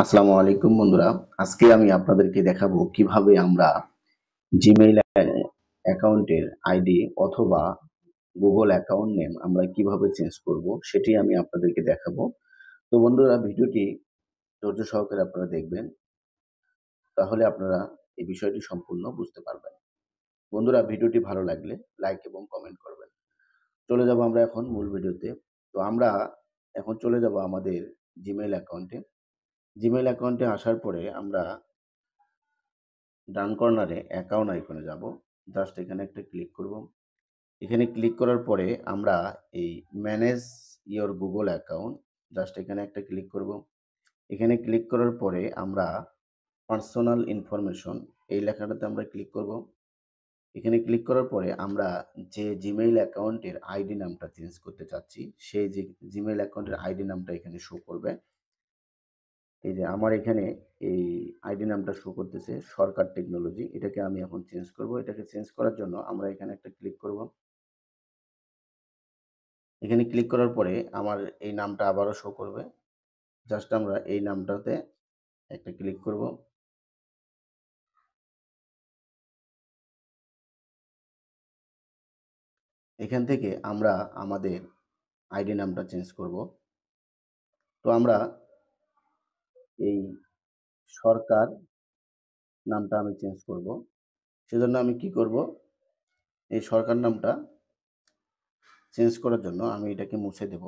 আসসালামু আলাইকুম বন্ধুরা। আজকে আমি আপনাদেরকে দেখাবো কিভাবে আমরা জিমেইল অ্যাকাউন্টের আইডি অথবা গুগল অ্যাকাউন্ট নেম আমরা কিভাবে চেঞ্জ করব সেটি আমি আপনাদেরকে দেখাবো। তো বন্ধুরা, ভিডিওটি ধৈর্য সহকারে আপনারা দেখবেন, তাহলে আপনারা এই বিষয়টি সম্পূর্ণ বুঝতে পারবেন। বন্ধুরা, ভিডিওটি ভালো লাগলে লাইক এবং কমেন্ট করবেন। চলে যাব আমরা এখন মূল ভিডিওতে। তো আমরা এখন চলে যাব আমাদের জিমেইল অ্যাকাউন্টে। জিমেইল অ্যাকাউন্টে আসার পরে আমরা ডান কর্নারে অ্যাকাউন্ট আইকনে যাব। জাস্ট এখানে একটা ক্লিক করব। এখানে ক্লিক করার পরে আমরা এই manage your Google account, just এখানে একটা ক্লিক করব। এখানে ক্লিক করার পরে আমরা পার্সোনাল ইনফরমেশন এই লেখাটাতে আমরা ক্লিক করব। এখানে ক্লিক করার পরে আমরা যে জিমেইল অ্যাকাউন্টের আইডি নামটা চেঞ্জ করতে চাচ্ছি সেই যে জিমেইল অ্যাকাউন্টের আইডি নামটা এখানে শো করবে। এই যে আমার এখানে এই আইডি নামটা শো করতেছে সরকার টেকনোলজি। এটাকে আমি এখন চেঞ্জ করব। এটাকে চেঞ্জ করার জন্য আমরা এখানে একটা ক্লিক করব। এখানে ক্লিক করার পরে আমার এই নামটা আবারও শো করবে। জাস্ট আমরা এই নামটাতে একটা ক্লিক করব। এখান থেকে আমরা আমাদের আইডি নামটা চেঞ্জ করব। তো আমরা এই সরকার নামটা আমি চেঞ্জ করব। সেজন্য আমি কি করব, এই সরকার নামটা চেঞ্জ করার জন্য আমি এটাকে মুছে দেব।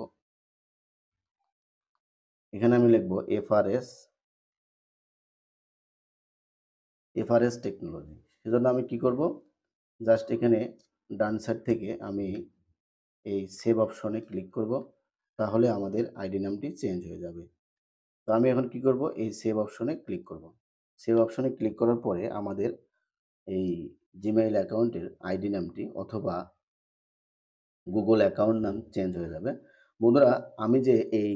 এখানে আমি লিখব এফআরএস টেকনোলজি। সেজন্য আমি কি করব, জাস্ট এখানে ডান সাইড থেকে আমি এই সেভ অপশনে ক্লিক করব। তাহলে আমাদের আইডি নামটি চেঞ্জ হয়ে যাবে। তো আমি এখন কি করব, এই সেভ অপশনে ক্লিক করব। সেভ অপশনে ক্লিক করার পরে আমাদের এই জিমেইল অ্যাকাউন্টের আইডি নামটি অথবা গুগল অ্যাকাউন্ট নাম চেঞ্জ হয়ে যাবে। বন্ধুরা, আমি যে এই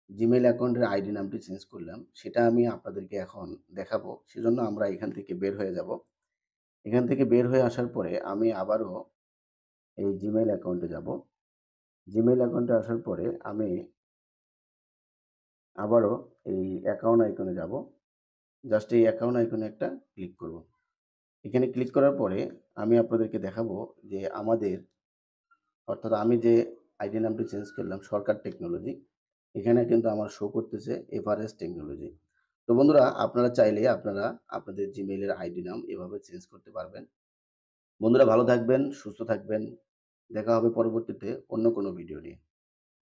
জিমেইল অ্যাকাউন্টের আইডি নামটি চেঞ্জ করলাম সেটা আমি আপনাদেরকে এখন দেখাবো। সেজন্য আমরা এখান থেকে বের হয়ে যাব। এখান থেকে বের হয়ে আসার পরে আমি আবারও এই জিমেইল অ্যাকাউন্টে যাব। জিমেইল অ্যাকাউন্টে আসার পরে আমি আবারও এই অ্যাকাউন্ট আইকনে যাব। জাস্ট এই অ্যাকাউন্ট আইকনে একটা ক্লিক করব। এখানে ক্লিক করার পরে আমি আপনাদেরকে দেখাবো যে আমাদের, অর্থাৎ আমি যে আইডি নামটি চেঞ্জ করলাম সরকার টেকনোলজি, এখানে কিন্তু আমার শো করতেছে এভারেজ টেকনোলজি। তো বন্ধুরা, আপনারা চাইলে আপনারা আপনাদের জিমেইলের আইডি নাম এভাবে চেঞ্জ করতে পারবেন। বন্ধুরা, ভালো থাকবেন, সুস্থ থাকবেন। দেখা হবে পরবর্তীতে অন্য কোনো ভিডিও নিয়ে।